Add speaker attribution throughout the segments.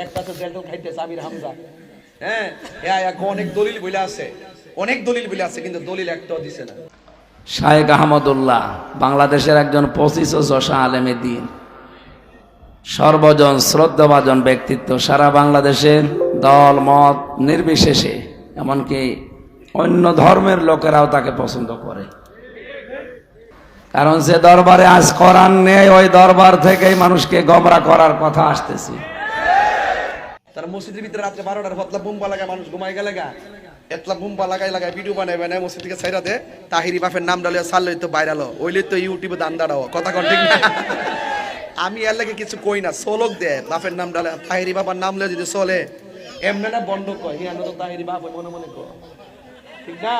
Speaker 1: একটা তো জেলটল খাইতেছে আমির হামজা। হ্যাঁ, অনেক দলিল বলে আছে, অনেক দলিল বলে আছে, কিন্তু দলিল একটাও দিছে না।
Speaker 2: শায়েখ আহমদুল্লাহ বাংলাদেশের একজন 25 যশা আলেমে দ্বীন, সর্বজন শ্রদ্ধাভাজন ব্যক্তিত্ব। সারা বাংলাদেশের দল মত নির্বিশেষে এমনকি অন্য ধর্মের লোকেরাও তাকে পছন্দ করে। কারণ যে দরবারে আজ কোরআন নেই, ওই দরবার থেকেই মানুষকে গোমরা করার কথা আসতেছে।
Speaker 1: তার মসজিদের ভিতরে রাত্রে 12টার হতলা বুম্বা লাগায় মানুষ ঘুমাই গেলে গা, এতলা বুম্বা লাগায় ভিডিও বানাই বানায় মসজিদ থেকে ছাইরা দে, তাহিরি বাপের নাম ডালে সারলই তো বাইরালো, ওইলে তো ইউটিউবে দান দাঁড়াও, কথা কন ঠিক না? আমি এর লাগে কিছু কই না, সোলক দে বাপের নাম ডালে, তাহিরি বাবার নাম লে যদি চলে এমনি না বন্ধ কয়, হিয়ানো তো তাহিরি বাপ মনে মনে কয়, ঠিক না?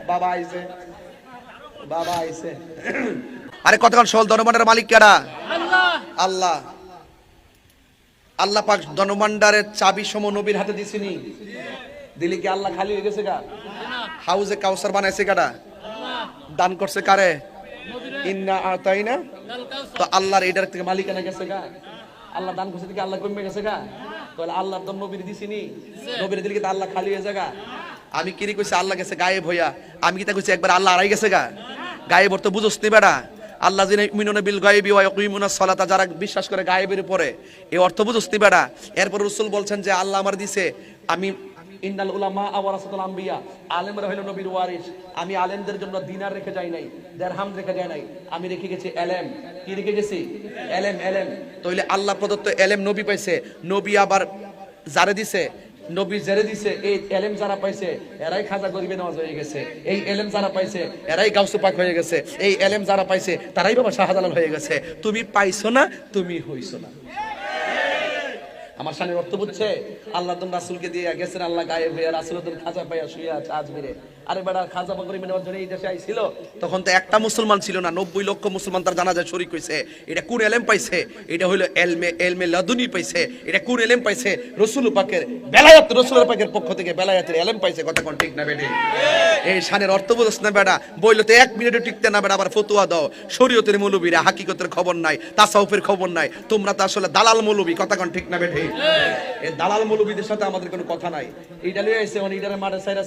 Speaker 1: বাবা আইছে, বাবা আইছে। আরে কতক্ষণ সোল ধনভাণ্ডারের মালিক কেডা? আল্লাহ। আল্লাহ পাক ধনভাণ্ডারের চাবি সম নবীর হাতে দিছিনি, দিলি কি আল্লাহ খালি হয়ে গেছে গা? হাউজে কাউসার বানাইছে কারা? দান করছে কারে? ইন্না আতাইনা। তো আল্লাহর এটার থেকে মালিকানা গেছে গা, আল্লাহ দান করছে থেকে আল্লাহ কমে গেছে গা। তাহলে আল্লাহর তো নবীর দিছিনি, নবীর দিলি কি আল্লাহ খালি হয়ে যাগা? আমি কি কইছি আল্লাহ গেছে গায়েব হইয়া? আমি কি তা কইছি একবার আল্লাহ হারাই গেছে গা? গায়েব তো বুঝছ নি বেটা? আল্লাহ যিনি মিনুনা বিল গায়বি ওয়া ইয়াকুমুনাস সালাতা, যারা বিশ্বাস করে গায়েবের উপরে, এই অর্থ বুঝছ নি বেটা? এরপর রাসূল বলছেন যে আল্লাহ আমার দিছে, আমি ইন্নাল উলামা ওয়ারাসাতুল আম্বিয়া, আলেমরা হলো নবীর ওয়ারিস। আমি আলেমদের জন্য দিনার রেখে যাই নাই, দিরহাম রেখে যাই নাই, আমি রেখে গেছি এলেম। কি রেখে গেছি? এলেম। এলেম তাইলে আল্লাহ প্রদত্ত এলেম নবী পাইছে, নবী আবার যারে দিছে, নবী যারে দিছে, এই এলেম যারা পাইছে এরাই খাজা গরিবে নওয়াজ হয়ে গেছে, এই এলেম যারা পাইছে এরাই গাউসে পাক হয়ে গেছে, এই এলেম যারা পাইছে তারাই বাবা শাহজালাল হয়ে গেছে। তুমি পাইছো না, তুমি হইছো না। আমার শানের অর্থ বুঝছে? আল্লাহ তো রাসূলকে দিয়ে গেছেন, আল্লাহ গায়েব হয়ে, রাসূল তো খাজা পাইয়া শুয়ে আছে আজমিরে। আরে বেটা, খাজা গরিবে নেওয়ার জন্য এই দেশে আইছিল, তখন তো একটা মুসলমান ছিল না, 90 লক্ষ মুসলমান তার জানাজায় শরীক হইছে। এটা কোন এলেম পাইছে? এটা হইলো এলমে লাদুনি পাইছে। এটা কোন এলেম পাইছে? রাসূল পাকের বেলায়েত, রাসূলের পাকের পক্ষ থেকে বেলায়েতের এলেম পাইছে। কথা কোন ঠিক না বেটি? এই শানের অর্থ বুঝছ না বেটা? বইলো তো 1 মিনিটে টিকতে না বেটা, আবার ফতোয়া দাও। শরীয়তের মৌলবীরা হাকিকতের খবর নাই, তাসাউফের খবর নাই, তোমরা তো আসলে দালাল মৌলবী। কথা কোন ঠিক না বেটি? এই দালাল মৌলবীদের সাথে আমাদের কোনো কথা নাই। এইটা লইয়া আইছে মানে এইটারে মাঠে সাইরা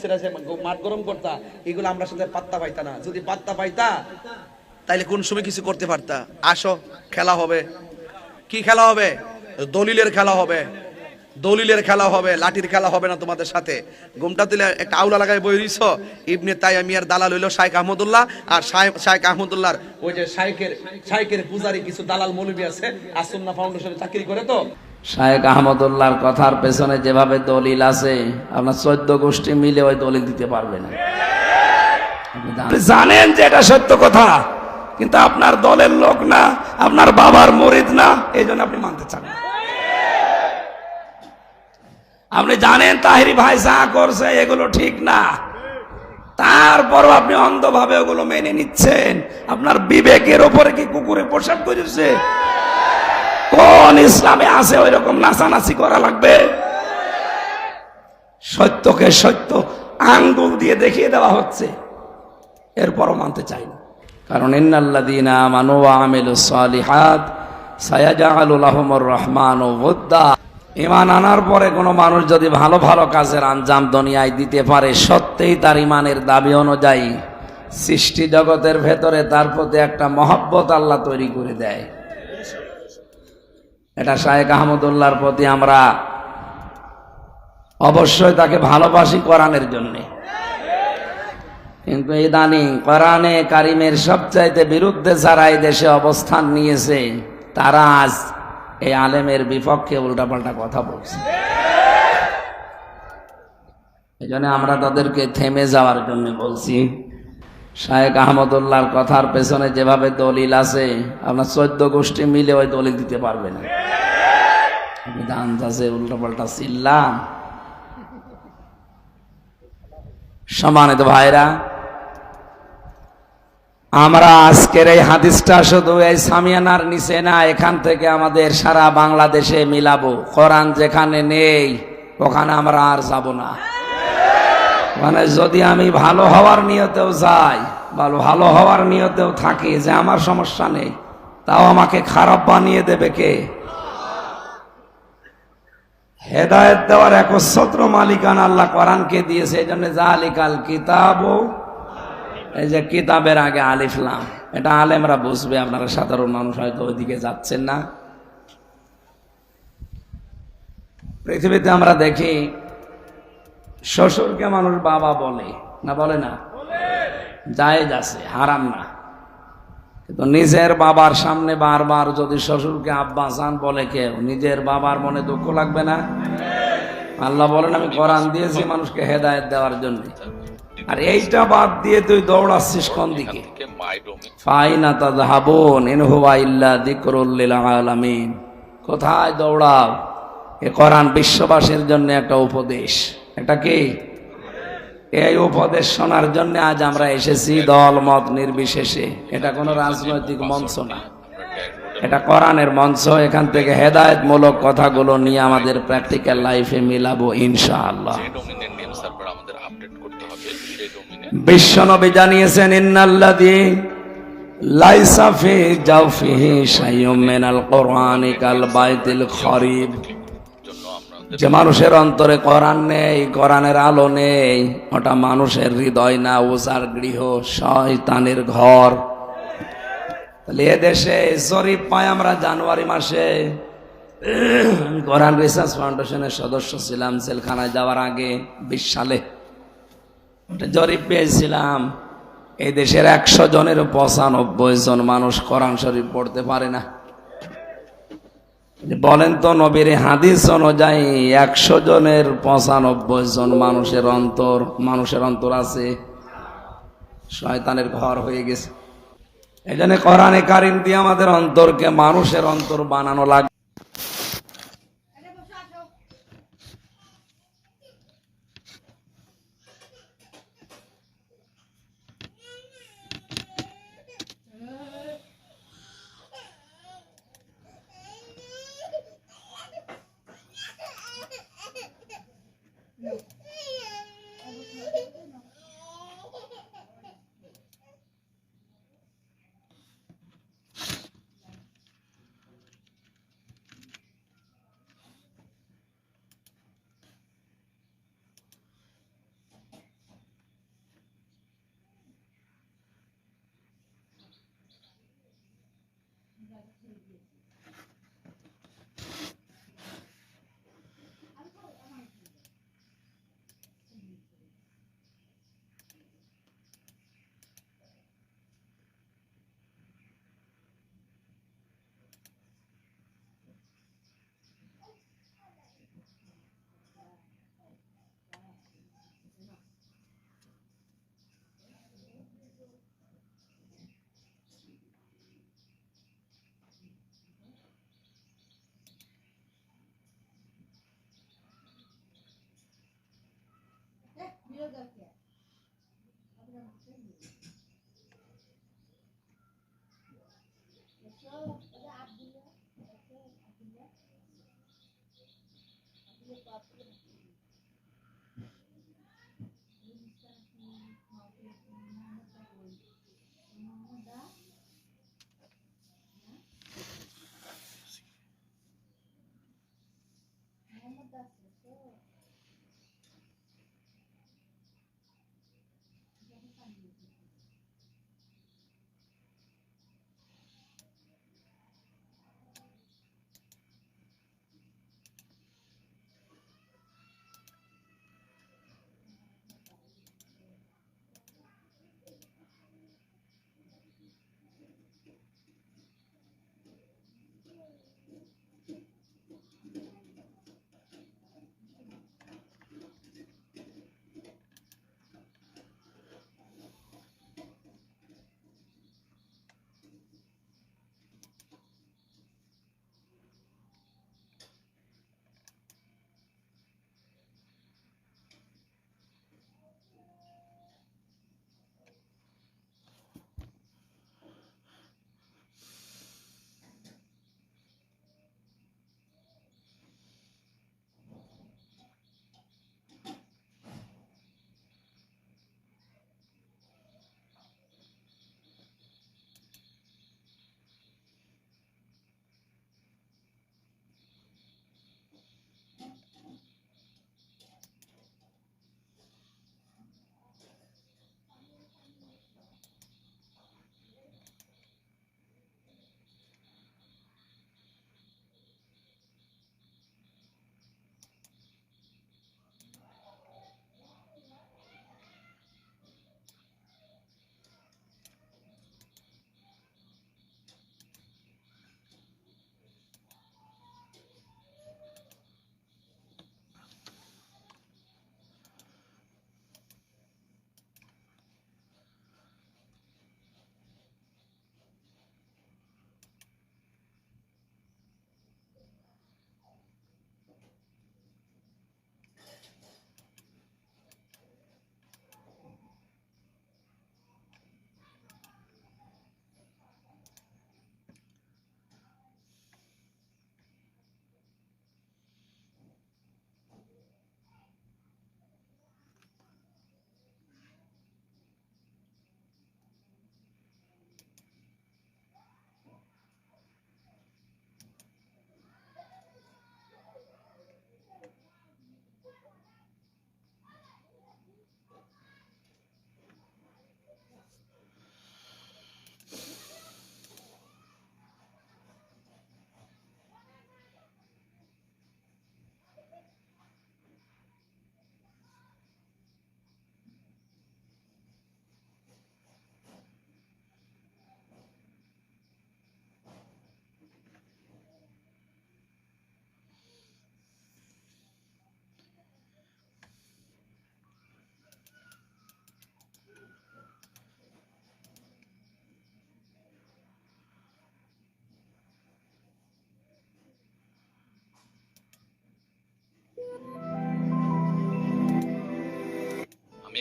Speaker 1: মাঠ গরম করতা, এগুলো আমরা সাথে পাত্তা পাইতা না। যদি পাত্তা পাইতা তাইলে কোন সময় কিছু করতে পারতা। আসো, খেলা হবে। কি খেলা হবে? দলিলের খেলা হবে, দলিলের খেলা হবে, লাঠির খেলা হবে না তোমাদের সাথে। ঘুমটা দিলে একটা আউলা লাগায় বই রইছ, ইবনে তাইমিয়ার দালাল হইল শাইখ আহমদুল্লাহ, আর শাইখ আহমদুল্লাহর ওই যে শাইখের পূজারি কিছু দালাল মৌলবী আছে, আসুন্নাহ ফাউন্ডেশনে চাকরি করে। তো
Speaker 2: শায়েখ আহমদুল্লাহর কথার পেছনে যেভাবে দলিল আছে, আপনার 14 গোষ্ঠী মিলে ওই দলিল দিতে পারবে না। আপনি জানেন যে এটা সত্য কথা, কিন্তু আপনার দলের লোক না, আপনার বাবার মুরিদ না, এই জন্য আপনি মানতে চান না। আপনি জানেন তাহিরি ভাই যা করছে এগুলো ঠিক না, তারপরও আপনি অন্ধভাবে ওগুলো মেনে নিচ্ছেন। আপনার বিবেকের ওপরে কি কুকুরে প্রসাব করেছে? কোন ইসলামে আছে ওই রকম নাচানাচি করা লাগবে? সত্যকে সত্য আঙ্গুল দিয়ে দেখিয়ে দেওয়া হচ্ছে, এরপরও মানতে চাই না। কারণ ইন্নাল্লাযীনা আমানু ওয়া আমিলুস সালিহাত সায়াজআলু লাহুমুর রহমানু ওয়ুদ্দা। ঈমান আনার পরে কোনো মানুষ যদি ভালো ভালো কাজের আঞ্জাম দুনিয়ায় দিতে পারে, সত্যিই তার ঈমানের দাবি অনুযায়ী সৃষ্টি জগতের ভেতরে তার প্রতি একটা মহব্বত আল্লাহ তৈরি করে দেয়। এটা শায়েখ আহমদুল্লাহর প্রতি আমরা অবশ্যই তাকে ভালোবাসি কোরআনের জন্য। কিন্তু ইদানিং কোরআনে কারিমের সবচাইতে বিরুদ্ধে যারা এই দেশে অবস্থান নিয়েছে, তারা আজ এই আলেমের বিপক্ষে উল্টাপাল্টা কথা বলছে। এই জন্য আমরা তাদেরকে থেমে যাওয়ার জন্য বলছি। শায়েখ আহমদুল্লাহর কথার পেছনে যেভাবে দলিল আছে, আপনার 14 গোষ্ঠী মিলে ওই দলিল দিতে পারবে না। দান আছে উল্টাপাল্টা চিল্লা। সম্মানিত ভাইরা, আমরা আজকের এই হাদিসটা শুধু এই সামিয়ানার নিচে না, এখান থেকে আমাদের সারা বাংলাদেশে মিলাবো। কোরআন যেখানে নেই ওখানে আমরা আর যাব না। মানে যদি আমি ভালো হওয়ার নিয়তেও যাই, ভালো হওয়ার নিয়তেও থাকি যে আমার সমস্যা নেই, তাও আমাকে খারাপ বানিয়ে দেবে কে? হেদায়েত দেওয়ার একচ্ছত্র মালিকানা আল্লাহ কোরআনকে দিয়েছে। এই জন্য জালিকাল কিতাব, এই যে কিতাবের আগে আলিফ লাম, এটা আলেমরা বুঝবে, আপনারা সাধারণ মানুষ হয়তো ওইদিকে যাচ্ছেন না। পৃথিবীতে আমরা দেখি শ্বশুরকে মানুষ বাবা বলে না, বলে না? জায়েজ আছে, হারাম না। কিন্তু নিজের বাবার সামনে বারবার যদি শ্বশুরকে আব্বা জান বলে কেউ, নিজের বাবার মনে দুঃখ লাগবে না? আল্লাহ বলেন আমি কোরআন দিয়েছি মানুষকে হেদায়েত দেওয়ার জন্য, আর এইটা বাদ দিয়ে তুই দৌড়াচ্ছিস কোন দিকে? ফাইনা তাযহাবুন ইন হুয়া ইল্লা যিকরুল লিল আলামিন। কোথায় দৌড়াও? এ কোরআন বিশ্ববাসীর জন্য একটা উপদেশ। এটা কি? এই উপদেশ শোনার জন্য আজ আমরা এসেছি, দল মত নির্বিশেষে। এটা কোনো রাজনৈতিক মঞ্চ না, এটা কোরআনের মঞ্চ। এখান থেকে হেদায়েতমূলক কথাগুলো নিয়ে আমাদের প্র্যাকটিক্যাল লাইফে মিলাবো ইনশাআল্লাহ। বিশ্বনবী জানিয়েছেন ইন্নাল্লাযী লাইসা ফি জাওফিহি শাইউম মিনাল কুরআনি কাল বাইতিল খরিব। যে মানুষের অন্তরে কোরআন নেই, কোরআনের আলো নেই, ওটা মানুষের হৃদয় না, উজাড় গৃহ, শয়তানের ঘর। তাহলে এদেশে জরিপ পাই আমরা জানুয়ারি মাসে। আমি কোরআন রিসার্চ ফাউন্ডেশনের সদস্য ছিলাম জেলখানায় যাওয়ার আগে 20 সালে। জরিপ পেয়েছিলাম এই দেশের 100 জনের 95 জন মানুষ কোরআন শরীফ পড়তে পারে না। বলেন তো নবীর হাদিস অনুযায়ী 100 জনের 95 জন মানুষের অন্তর আছে শয়তানের ঘর হয়ে গেছে। এই জন্য কোরআনে কারিম দিয়ে আমাদের অন্তরকে মানুষের অন্তর বানানো লাগবে।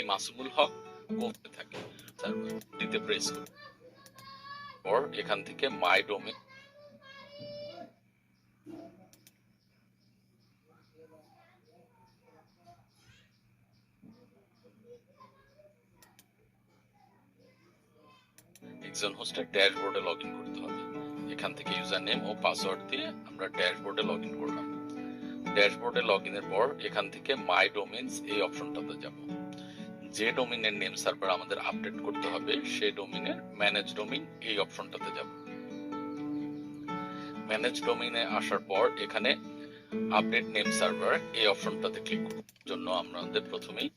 Speaker 3: মাসুমুল হক করতে থাকি। তারপর দিতে প্রেস করি, পর এখান থেকে মাই ডোমেন একজন হোস্টের ড্যাশবোর্ডে লগ ইন করতে হবে। এখান থেকে ইউজার নেম ও পাসওয়ার্ড দিয়ে আমরা ড্যাশবোর্ডে লগ ইন করলাম। ড্যাশবোর্ডে লগ ইনের পর এখান থেকে মাই ডোমেইনস এই অপশনটাতে যাব। যে ডোমেইনের নেম সার্ভার আমাদের আপডেট করতে হবে সেই ডোমেইনের ম্যানেজ ডোমেইন এই অপশনটাতে যাব। ম্যানেজ ডোমেইনে আসার পর এখানে আপডেট নেম সার্ভার এই অপশনটাতে ক্লিক করার জন্য আমাদের প্রথমেই